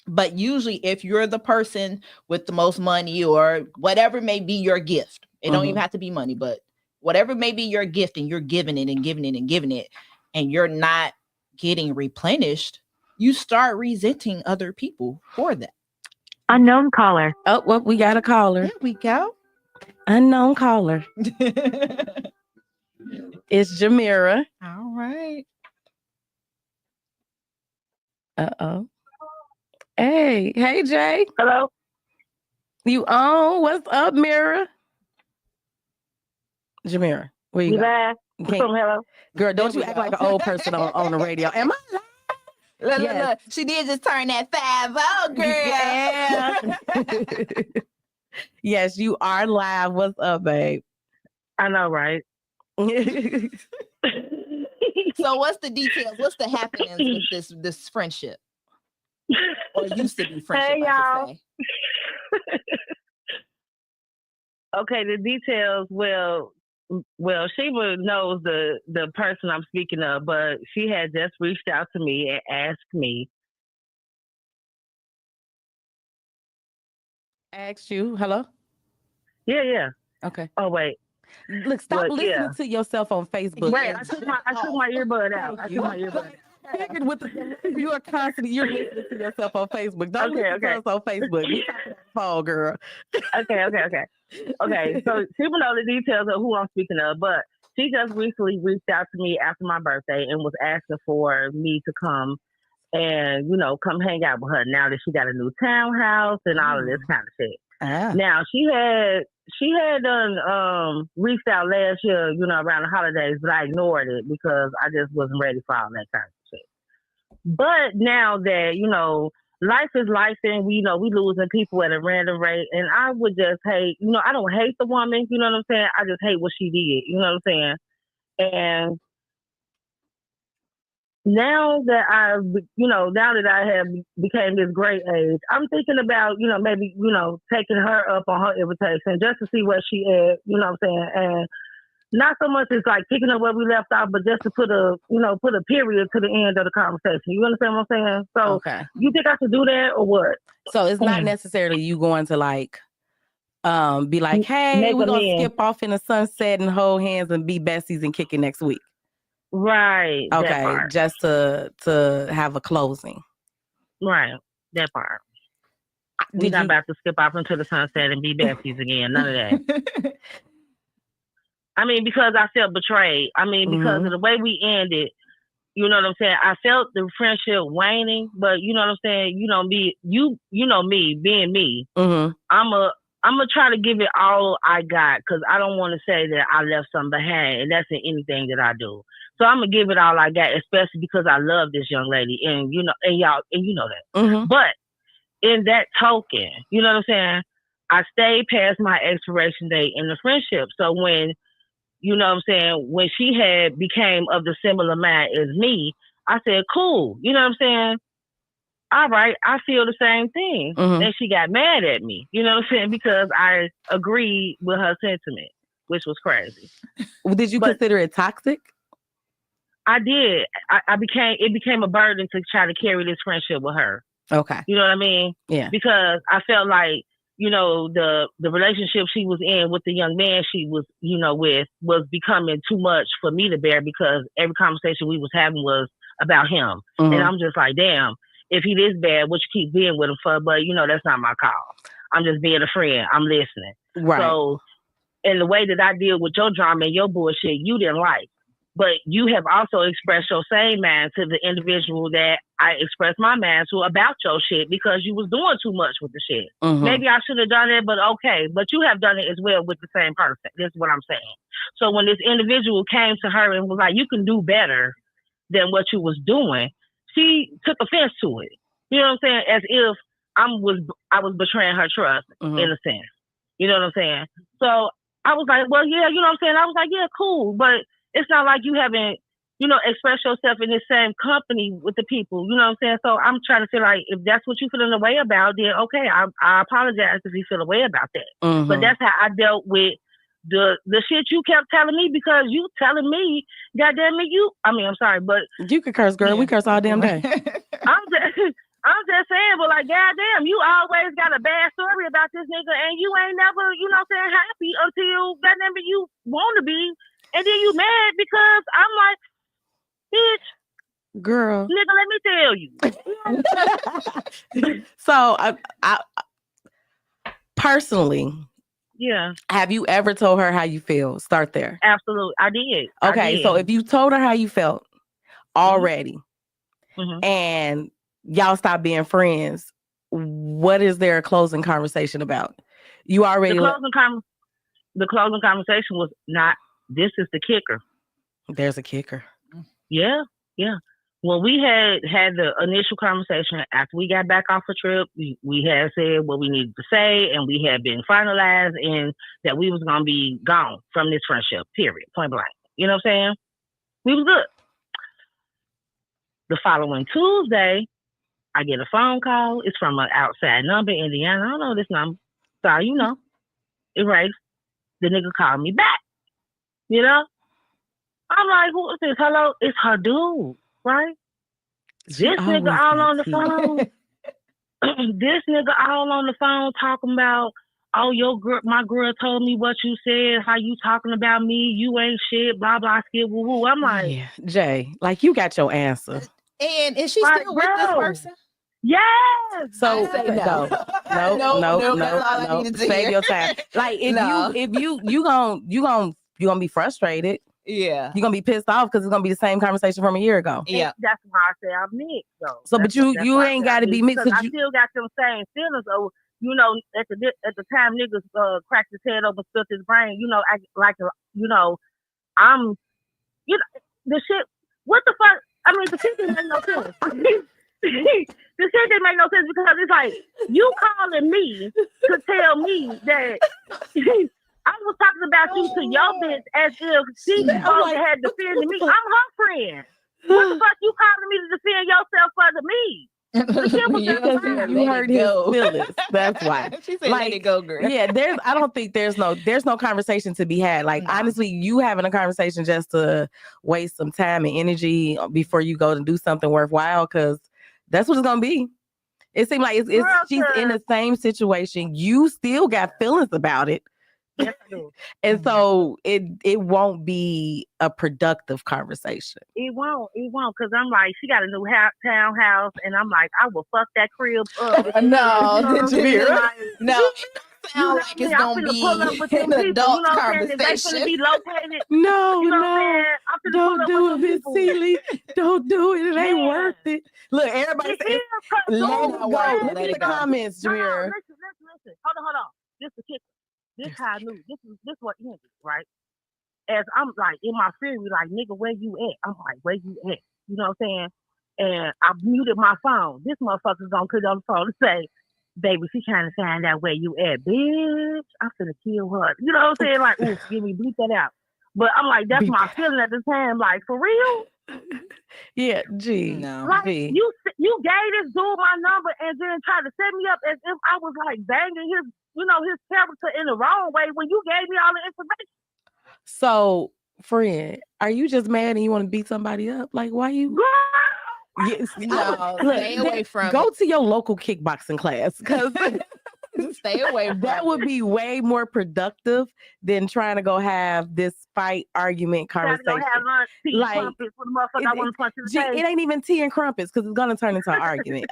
But usually if you're the person with the most money, or whatever may be your gift, it don't even have to be money, but whatever may be your gift, and you're giving it and giving it and giving it, and you're not getting replenished, you start resenting other people for that. Unknown caller. Oh, well, we got a caller. There we go. Unknown caller. It's Jamira. All right. Uh-oh. Hey, Jay. Hello. You on? What's up, Mira? Jamira, where you You go? there? Hello. Girl, don't There you we act go. like an old person on the radio. Am I live? Look. She did just turn that 50, girl. Yeah. Yes, you are live. What's up, babe? I know, right? So what's the details? What's the happenings with this friendship? Or used to be friendship, Hey, I y'all. should say. Okay, the details. Well, Sheba knows the person I'm speaking of, but she had just reached out to me and asked me. Asked you. Hello. Yeah. Okay. Oh wait, Look, stop Well, listening yeah. to yourself on Facebook. Right. I took my earbud out. Thank you. Figured with you are constantly you're listening to yourself on Facebook. Don't Okay, listen to us on Facebook. We talking on the phone, girl. Okay. So people know the details of who I'm speaking of, but she just recently reached out to me after my birthday and was asking for me to come and come hang out with her now that she got a new townhouse and all of this kind of shit. Ah. Now she had done reached out last year, around the holidays, but I ignored it because I just wasn't ready for all that kind of shit. But now that, life is life and we losing people at a random rate, and I would just hate, I don't hate the woman, you know what I'm saying? I just hate what she did, you know what I'm saying? And now that I have became this great age, I'm thinking about, maybe, taking her up on her invitation just to see where she at, you know what I'm saying? And not so much as like picking up where we left off, but just to put a period to the end of the conversation. You understand what I'm saying? So Okay. you think I should do that or what? So it's not necessarily you going to like be like, hey, Make we're gonna amends. skip off in the sunset and hold hands and be besties and kick it next week. Right. That Okay, part. just to have a closing. Right. That part. We're not about to skip off into the sunset and be besties again. None of that. I mean, because I felt betrayed. I mean, because of the way we ended, you know what I'm saying? I felt the friendship waning, but you know what I'm saying? You know me, being me, I'm gonna try to give it all I got because I don't want to say that I left something behind, and that's in anything that I do. So I'm gonna give it all I got, especially because I love this young lady, and y'all, and you know that. But in that token, you know what I'm saying? I stayed past my expiration date in the friendship. So when you know what I'm saying, when she had became of the similar mind as me, I said, cool. You know what I'm saying? All right, I feel the same thing. And she got mad at me, you know what I'm saying? Because I agreed with her sentiment, which was crazy. Did you consider it toxic? I did. It became a burden to try to carry this friendship with her. Okay. You know what I mean? Yeah. Because I felt like, the relationship she was in with the young man she was, with was becoming too much for me to bear because every conversation we was having was about him. And I'm just like, damn, if he this bad, what you keep being with him for? But, that's not my call. I'm just being a friend. I'm listening. Right. So, in the way that I deal with your drama and your bullshit, you didn't like. But you have also expressed your same mind to the individual that I expressed my mind to about your shit because you was doing too much with the shit. Maybe I should have done it, but okay. But you have done it as well with the same person. This is what I'm saying. So when this individual came to her and was like, you can do better than what you was doing, she took offense to it. You know what I'm saying? As if I was betraying her trust in a sense. You know what I'm saying? So I was like, well, yeah, you know what I'm saying? I was like, yeah, cool. But it's not like you haven't, expressed yourself in the same company with the people. You know what I'm saying? So I'm trying to feel like if that's what you feeling a way about, then okay, I apologize if you feel a way about that. But that's how I dealt with the shit you kept telling me because you telling me, goddamn it, I'm sorry, but you could curse, girl. We curse all damn day. I'm just saying, but like, goddamn, you always got a bad story about this nigga, and you ain't never, happy until goddamn it, you want to be. And then you mad because I'm like, bitch, girl, nigga, let me tell you. So I personally, yeah. Have you ever told her how you feel? Start there. Absolutely, I did. Okay, so if you told her how you felt already, and y'all stop being friends, what is there a closing conversation about? You already the closing conversation was not. This is the kicker. There's a kicker. Yeah. When we had the initial conversation after we got back off the trip, we had said what we needed to say, and we had been finalized, and that we was gonna be gone from this friendship. Period. Point blank. You know what I'm saying? We was good. The following Tuesday, I get a phone call. It's from an outside number, Indiana. I don't know this number. So, you know, erase. The nigga called me back. You know? I'm like, who is this? Hello? It's her dude, right? She This nigga always all got on the tea. phone. This nigga all on the phone talking about, oh, my girl told me what you said, how you talking about me, you ain't shit, blah, blah, skip, woo, woo. I'm like, Yeah, Jay, like you got your answer. And is she Like, still with this bro. person? yes. So I say no. no, That's all I needed to Save hear. your time. Like if No. you gonna be frustrated. Yeah. You're gonna be pissed off because it's gonna be the same conversation from a year ago. Yeah. That's why I say I'm mixed, though. So, but That's you why I ain't say I'm gotta be mixed because I because you still got them same feelings. So, you know, at the time niggas cracked his head over, split his brain. You know, I'm, you know, the shit. What the fuck? I mean, the shit didn't make no sense. The shit didn't make no sense because it's like you calling me to tell me that I was talking about you to your bitch as if she's I'm supposed like, to have defended me. what I'm her friend. What the fuck you calling me to defend yourself for to me? because you hurt his feelings. That's why. She said, Like, let it go, girl. Yeah, I don't think there's no conversation to be had. Like No. honestly, you having a conversation just to waste some time and energy before you go to do something worthwhile, because that's what it's gonna be. It seems like it's she's in the same situation. You still got feelings about it. Yes, I do. And so it won't be a productive conversation. It won't, because I'm like, she got a new townhouse, and I'm like, I will fuck that crib up. No, You know what I'm saying? Like, no, it don't sound like it's gonna be an adult conversation. They finna be located. No, You know what no. I'm saying? I'm finna Don't pull up do with it, some Miss people. Seeley. Don't do it. It ain't Yeah. worth it. Look, everybody It says, is, 'cause let dude, it go. Let Look at it the go. comments, No, Jameer. listen. Hold on. This the kicker. This how I knew. This what ended, right? As I'm like in my fury, like, nigga, where you at? I'm like, where you at? You know what I'm saying? And I muted my phone. This motherfucker's gonna put on the phone and say, baby, she trying to find out where you at, bitch. I'm finna kill her. You know what I'm saying? Like, ooh, give me bleep that out. But I'm like, that's Beep my that feeling at the time. Like, for real? Yeah, G. No. Like, G. you gave this dude my number and then tried to set me up as if I was like banging his, his character in the wrong way when you gave me all the information. So, friend, are you just mad and you want to beat somebody up? Like, why you? Girl! Yes, No, look, stay away from go it. to your local kickboxing class because Stay away from that would be way more productive than trying to go have this fight argument Gotta go conversation. have lunch, tea, Like, crumpets for the motherfucker I want to punch in the G, face. it ain't even tea and crumpets because it's gonna turn into an argument.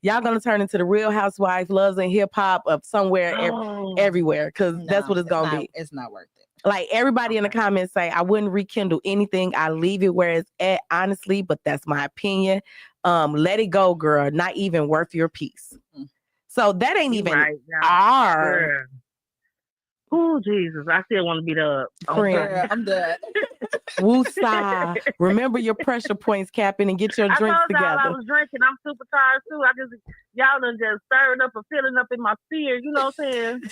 Y'all gonna turn into the Real Housewife, Loves and Hip Hop of somewhere everywhere because that's what it's gonna be. It's not worth it. Like everybody in the comments say, I wouldn't rekindle anything. I leave it where it's at, honestly, but that's my opinion. Let it go, girl. Not even worth your peace. So that ain't even our. Oh, Jesus. I still want to beat up. Friend. Girl, I'm done. Woosah. Remember your pressure points, Captain, and get your drinks I told y'all together. I was drinking. I'm super tired, too. Y'all done just stirred up and filling up in my spirit. You know what I'm saying?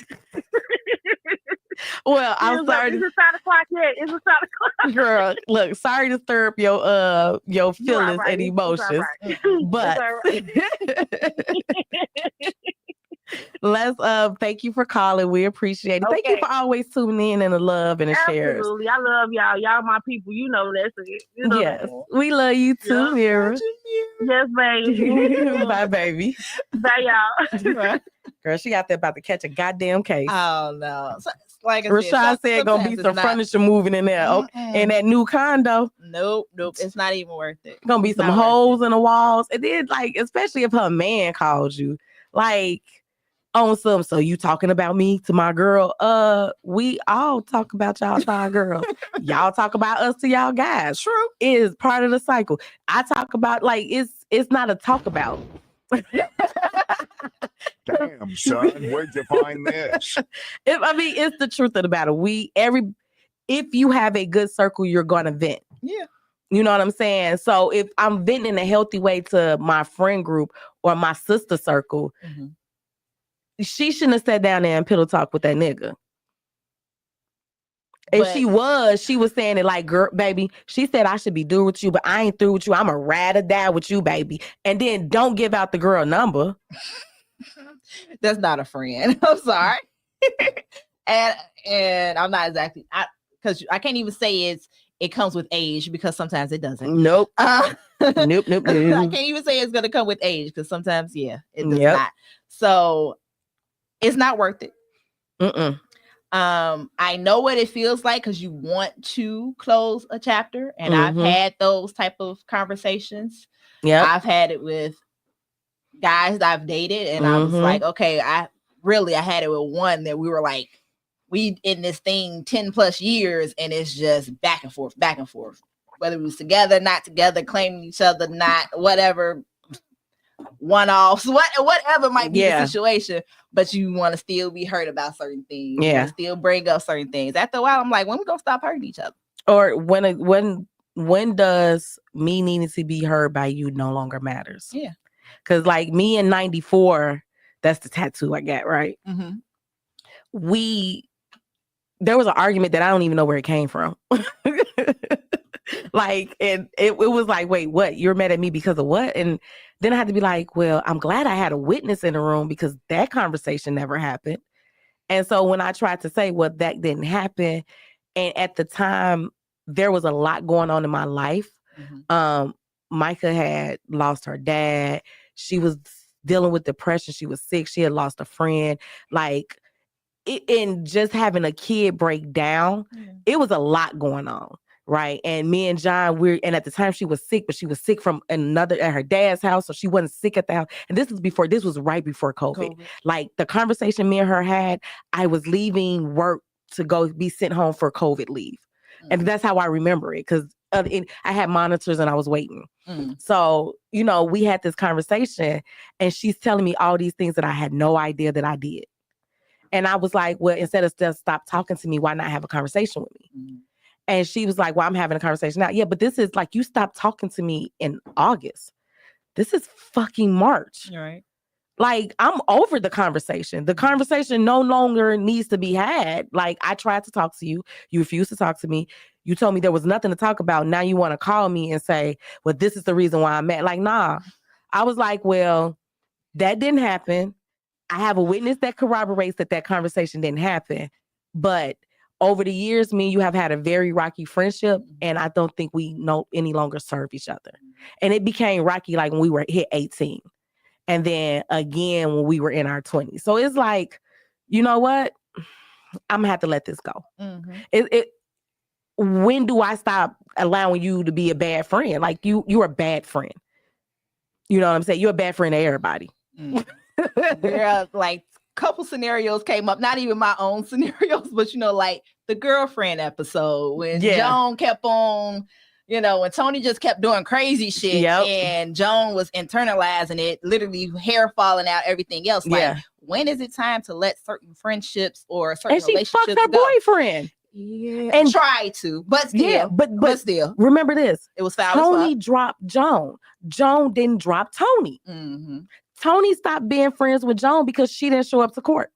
Well, I'm sorry. Is it 5 o'clock yet? Is it 5 o'clock? Girl, look, sorry to stir up your feelings right. and emotions. But let's thank you for calling. We appreciate it. Thank you for always tuning in and the love and the shares. Absolutely. I love y'all. Y'all my people. You know that. You know Yes. that. We love you too, Mira. Yes, baby. Bye, baby. Bye, y'all. Girl, she out there about to catch a goddamn case. Oh no. So, like I Rashad said gonna be some furniture moving in there. In that new condo. Nope. It's not even worth it. Gonna be some holes in the walls. And then, like, especially if her man calls you, like, on some, so you talking about me to my girl? We all talk about y'all to our girls. Y'all talk about us to y'all guys. True. It is part of the cycle. I talk about, like, it's not a talk about. Damn, son, where'd you find this? It's the truth of the matter. If you have a good circle, you're gonna vent. Yeah. You know what I'm saying? So if I'm venting in a healthy way to my friend group or my sister circle, she shouldn't have sat down there and pillow talk with that nigga. And But- she was saying it like, girl, baby, she said I should be through with you, but I ain't through with you. I'm a ride or die with you, baby. And then don't give out the girl number. That's not a friend. I'm sorry. and I'm not exactly because I can't even say it comes with age because sometimes it doesn't. Nope. Nope. Nope. I can't even say it's gonna come with age because sometimes, it does Yep. not. So it's not worth it. Mm-mm. I know what it feels like because you want to close a chapter, and I've Mhm. had those type of conversations. Yep. I've had it with guys that I've dated, and I was Mhm. like, okay, I had it with one that we were like, we in this thing 10 plus years, and it's just back and forth, whether we was together, not together, claiming each other, not whatever, one-offs, whatever might be Yeah. the situation, but you want to still be hurt about certain things. You Yeah. wanna still bring up certain things. After a while, I'm like, when we gonna stop hurting each other? Or when does me needing to be heard by you no longer matters? Yeah. Because like me in 94, that's the tattoo I got, right? Mm-hmm. There was an argument that I don't even know where it came from. Like, and it was like, wait, what? You're mad at me because of what? And then I had to be like, well, I'm glad I had a witness in the room because that conversation never happened. And so when I tried to say, well, that didn't happen, and at the time there was a lot going on in my life. Mm-hmm. Micah had lost her dad. She was dealing with depression. She was sick. She had lost a friend. Like, and just having a kid break down, it was a lot going on, right? And me and John, and at the time she was sick, but she was sick from at her dad's house, so she wasn't sick at the house. And this was right before COVID. Like the conversation me and her had, I was leaving work to go be sent home for COVID leave. And that's how I remember it, because I had monitors and I was waiting. So, we had this conversation and she's telling me all these things that I had no idea that I did. And I was like, well, instead of just stop talking to me, why not have a conversation with me? And she was like, well, I'm having a conversation now. Yeah, but this is like, you stopped talking to me in August. This is fucking March. Right. Like, I'm over the conversation. The conversation no longer needs to be had. Like, I tried to talk to you. You refused to talk to me. You told me there was nothing to talk about. Now you want to call me and say, well, this is the reason why I'm mad. Like, nah. I was like, well, that didn't happen. I have a witness that corroborates that conversation didn't happen. But over the years, me and you have had a very rocky friendship, and I don't think we any longer serve each other. And it became rocky like when we were hit 18. And then again when we were in our 20s. So it's like, you know what? I'm gonna have to let this go. When do I stop allowing you to be a bad friend? Like, you're a bad friend. You know what I'm saying? You're a bad friend to everybody. Yeah, like couple scenarios came up, not even my own scenarios, but like the girlfriend episode when Joan kept on, when Tony just kept doing crazy shit and Joan was internalizing it, literally hair falling out, everything else. Like, when is it time to let certain friendships or certain relationships fucked her go? boyfriend. Yeah, and try to, but still, but still, remember this: it was foul. Tony dropped Joan. Joan didn't drop Tony. Tony stopped being friends with Joan because she didn't show up to court,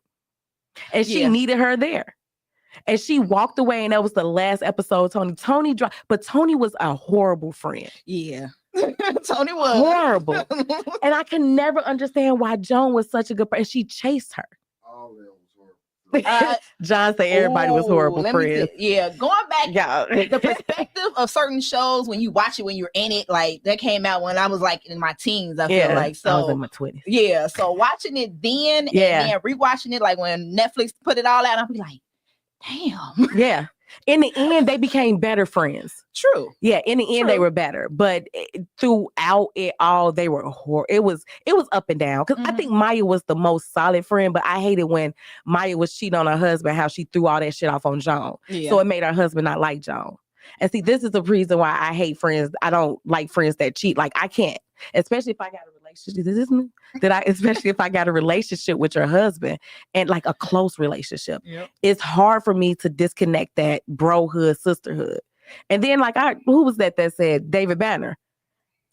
and she needed her there, and she walked away. And that was the last episode. Tony dropped, but Tony was a horrible friend. Yeah, Tony was horrible, and I can never understand why Joan was such a good friend. She chased her. John said everybody was horrible friends. Going back, the perspective of certain shows when you watch it when you're in it, like that came out when I was like in my teens. I feel like so. I was in my 20s. Yeah, so watching it then, and then rewatching it, like when Netflix put it all out, I'll be like, damn. Yeah. In the end, they became better friends. True. Yeah, in the end, they were better. But throughout it all, they were horrible. It was up and down. Because I think Maya was the most solid friend, but I hated when Maya was cheating on her husband, how she threw all that shit off on Joan. Yeah. So it made her husband not like Joan. And see, this is the reason why I hate friends. I don't like friends that cheat. Like, I can't. Especially if I got a relationship. Especially if I got a relationship with your husband and like a close relationship. Yep. It's hard for me to disconnect that brohood, sisterhood. And then like who was that said David Banner?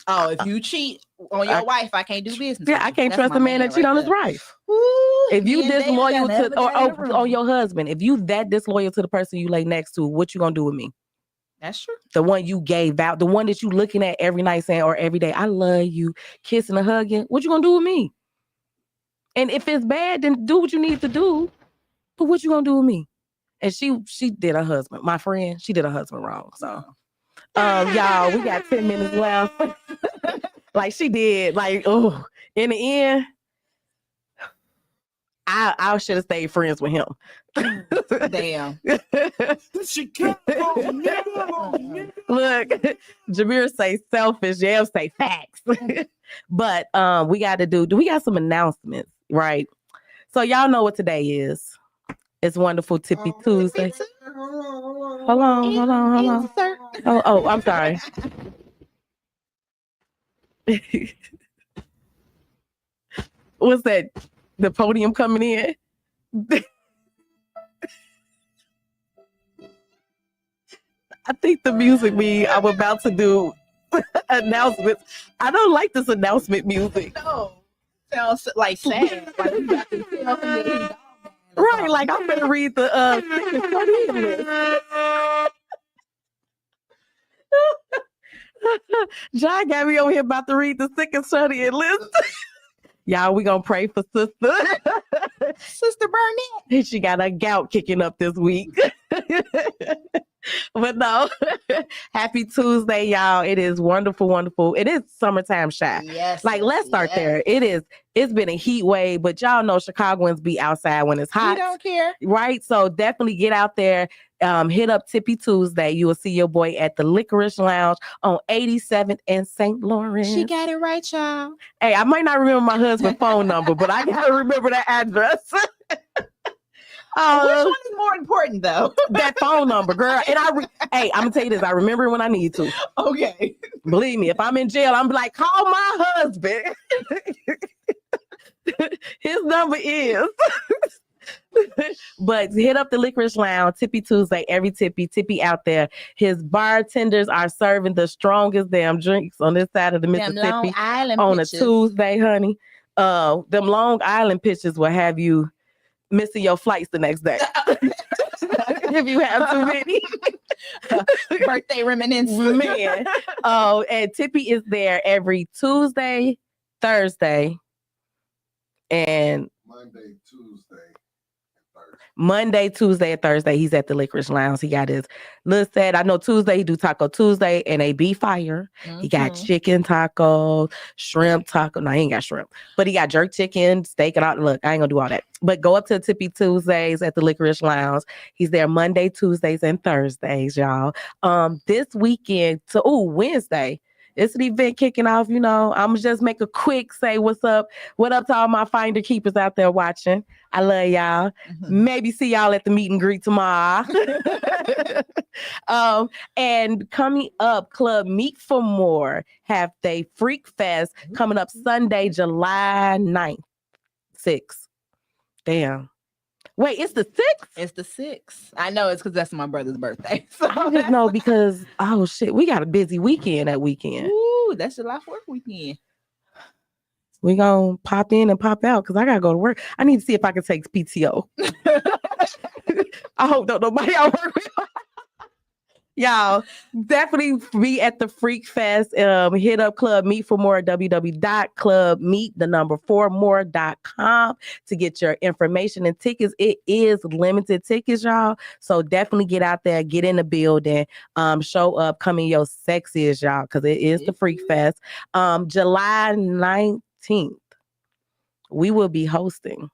Oh, if you cheat on your wife, I can't do business. Yeah, with I you. can't That's trust my a man that cheat right on his there. wife. Ooh, If you me and Dave disloyal never to got in the room. on your husband, if you that disloyal to the person you lay next to, what you gonna do with me? That's true. The one you gave out, the one that you looking at every night saying or every day, I love you, kissing and hugging. What you gonna do with me? And if it's bad, then do what you need to do. But what you gonna do with me? And she did her husband, my friend, she did her husband wrong. So y'all, we got 10 minutes left. Like she did, like, oh, in the end, I should have stayed friends with him. Damn. Look, Jameer say selfish, Jam say facts. But we got some announcements, right? So y'all know what today is. It's Wonderful Tippy Tuesday. Hold on. Oh, I'm sorry. What's that? The podium coming in? I think the music I'm about to do announcements. I don't like this announcement music. No. Sounds like sad. Like you got to tell him that he's dog. Right, like I'm gonna read the list. John got me over here about to read the sick and shut-in list. Y'all, we gonna pray for Sister Burnett. She got her gout kicking up this week. But no, happy Tuesday, y'all. It is wonderful. It is summertime shy. Yes. Like, let's start there. It's been a heat wave, but y'all know Chicagoans be outside when it's hot. We don't care. Right? So definitely get out there. Hit up Tippy Tuesday. You will see your boy at the Licorice Lounge on 87th and St. Lawrence. She got it right, y'all. Hey, I might not remember my husband's phone number, but I gotta remember that address. Which one is more important, though? That phone number, girl. And hey, I'm gonna tell you this. I remember it when I need to. Okay. Believe me, if I'm in jail, I'm like, call my husband. His number is. But hit up the Licorice Lounge, Tippy Tuesday, every Tippy out there. His bartenders are serving the strongest damn drinks on this side of the Mississippi on a Tuesday, honey. Them Long Island pitches will have you missing your flights the next day. If you have too many. Birthday reminiscence. Man. Oh, and Tippy is there every Tuesday, Thursday, and Monday, Tuesday, and Thursday. He's at the Licorice Lounge. He got his little set. I know Tuesday he do Taco Tuesday and they be fire. He got chicken tacos, shrimp taco. No, he ain't got shrimp, but he got jerk chicken, steak, and all. Look, I ain't gonna do all that. But go up to Tippy Tuesdays at the Licorice Lounge. He's there Monday, Tuesdays, and Thursdays, y'all. This weekend, Wednesday. It's an event kicking off, you know. I'm just make a quick say what's up. What up to all my finder keepers out there watching. I love y'all. Maybe see y'all at the meet and greet tomorrow. And coming up, Club Meet for More have they Freak Fest coming up Sunday, July 9th. 6th. Damn. Wait, it's the 6th? It's the 6th. I know it's because that's my brother's birthday. So. I just know because, oh shit, we got a busy weekend that weekend. Ooh, that's July 4th weekend. We gonna pop in and pop out because I gotta go to work. I need to see if I can take PTO. I hope don't nobody I work with. Y'all definitely be at the Freak Fest. Hit up Club Meet for More, www.clubmeet4more.com to get your information and tickets. It is limited tickets, y'all. So definitely get out there, get in the building, show up, come in your sexiest, y'all, because it is the Freak Fest. July 19th, we will be hosting.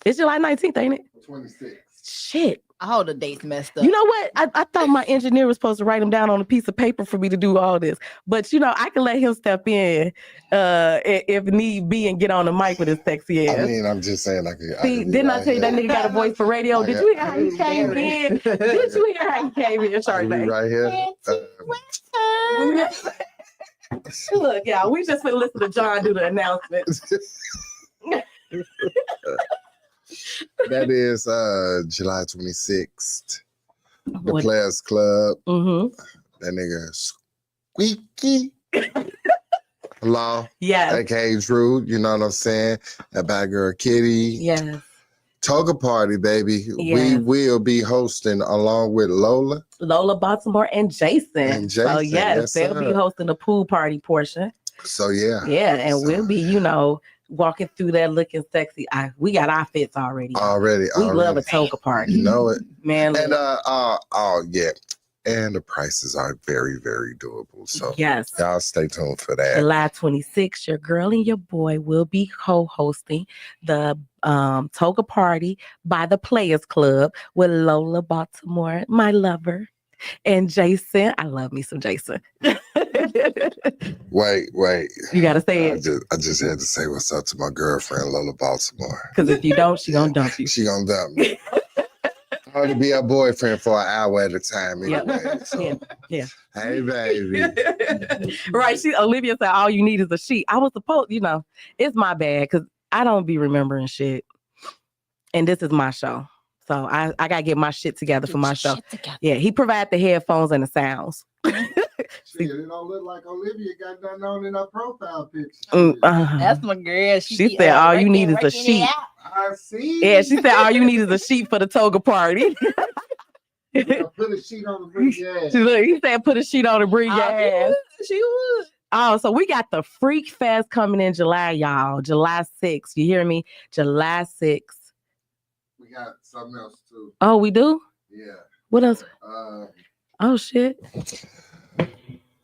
It's July 19th, ain't it? 26th. Shit. All the dates messed up. You know what? I thought my engineer was supposed to write them down on a piece of paper for me to do all this. But, you know, I can let him step in if need be and get on the mic with his sexy ass. I mean, I'm just saying, See, didn't I tell you that nigga got a voice for radio? Did you hear how he came in? Did you hear how he came in, Charlotte? Right here. Look, y'all, we just been listening to John do the announcement. That is July 26th. The Players Club. Mm-hmm. That nigga Squeaky. Law, Yes. aka Drew, you know what I'm saying? That bad girl Kitty. Yes. Toga Party, baby. We Yes. will be hosting along with Lola. Lola Baltimore and Jason. And So Jason, yes, yes, they'll be sir. hosting the pool party portion. So yeah. Yeah, and So, we'll be, you know, walking through that looking sexy. We got our fits already. already. We love a toga party. You know it. Man. And look. oh yeah. And the prices are very, very doable. So Yes. y'all stay tuned for that. July 26th, your girl and your boy will be co-hosting the Toga Party by the Players Club with Lola Baltimore, my lover, and Jason. I love me some Jason. Wait. You gotta say I it. just had to say what's up to my girlfriend Lola Baltimore. Because if you don't, she gonna dump you. She gonna dump me. I want to be her boyfriend for an hour at a time Yep. anyway. So, Yeah. hey baby. Right. Olivia said all you need is a sheet. I was supposed, you know, it's my bad because I don't be remembering shit. And this is my show. So I gotta get my shit together for my show. Yeah, he provided the headphones and the sounds. Shit, it don't look like Olivia got nothing on in her profile picture. That's my girl. She said all you need is a sheet. I see. Yeah, she said all you need is a sheet for the Toga Party. Put a sheet on the bridge. Yeah. He said put a sheet on and bring your ass. She would. Oh, so we got the Freak Fest coming in July, y'all. July 6th. You hear me? July 6th. We got something else too. Oh, we do? Yeah. What else? Oh, shit.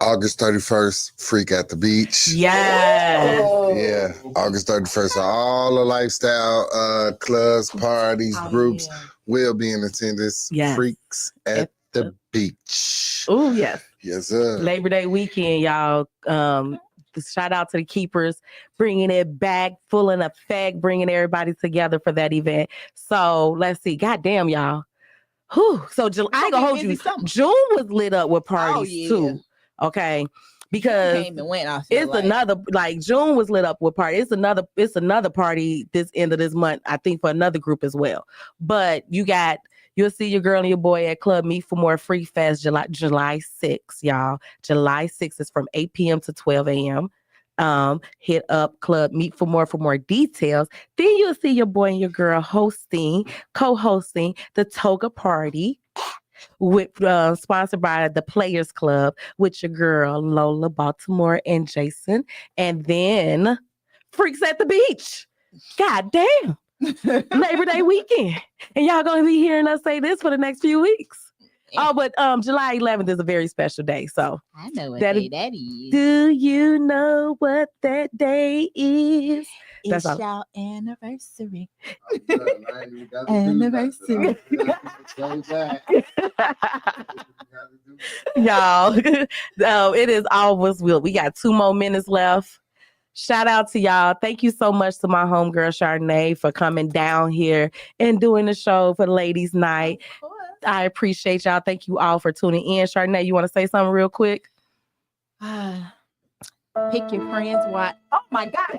August 31st, Freak at the Beach. Yes. Yeah, August 31st. So all the lifestyle clubs, parties, groups will be in attendance. Yes. Freaks at the beach. Oh, yes. Yes, sir. Labor Day weekend, y'all. Shout out to the keepers, bringing it back, full in effect, bringing everybody together for that event. So let's see. Goddamn, y'all. Whew. So I ain't gonna hold you. June was lit up with parties too. Okay. Because Came and went, I feel it's like. another, like June was lit up with party. It's another party this end of this month, I think, for another group as well. But you'll see your girl and your boy at Club Meet for More Freak Fest July 6th, y'all. July 6th is from 8 p.m. to 12 a.m. Hit up Club Meet for more details. Then you'll see your boy and your girl co-hosting the Toga Party with sponsored by the Players Club with your girl Lola Baltimore and Jason, and then Freaks at the Beach. God damn. Labor Day weekend. And y'all gonna be hearing us say this for the next few weeks. Oh, but July 11th is a very special day. So I know what that day that is. do you know what that day is? It's all. our anniversary. Anniversary. Y'all, it is almost will. We got 2 more minutes left. Shout out to y'all. Thank you so much to my homegirl Chardonnay for coming down here and doing the show for Ladies Night. I appreciate y'all. Thank you all for tuning in. Chardonnay, you want to say something real quick? Pick your friends. Why? Oh my God.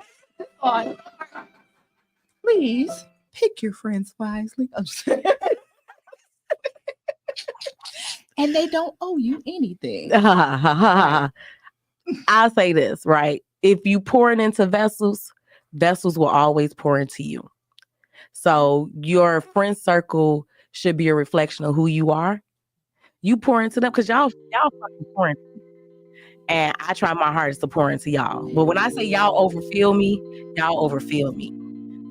Please pick your friends wisely. I'm just and they don't owe you anything. I'll say this, right? If you pour it into vessels will always pour into you. So your friend circle should be a reflection of who you are. You pour into them because y'all fucking pour into me. And I try my hardest to pour into y'all. But when I say y'all overfill me, y'all overfill me.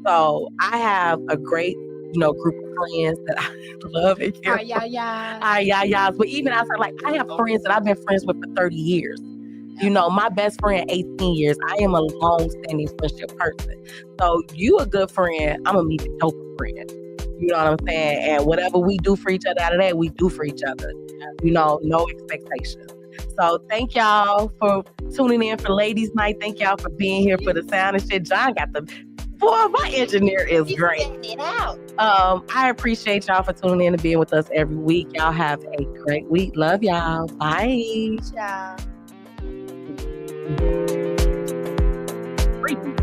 So I have a great, group of friends that I love and care for. But even outside, like I have friends that I've been friends with for 30 years. My best friend, 18 years. I am a long-standing friendship person. So you a good friend, I'm gonna meet a dope friend. You know what I'm saying? And whatever we do for each other out of that, we do for each other. No expectations. So thank y'all for tuning in for Ladies Night. Thank y'all for being here for the sound and shit. John got the boy, my engineer is great. I appreciate y'all for tuning in and being with us every week. Y'all have a great week. Love y'all. Bye. Ciao. Freaky.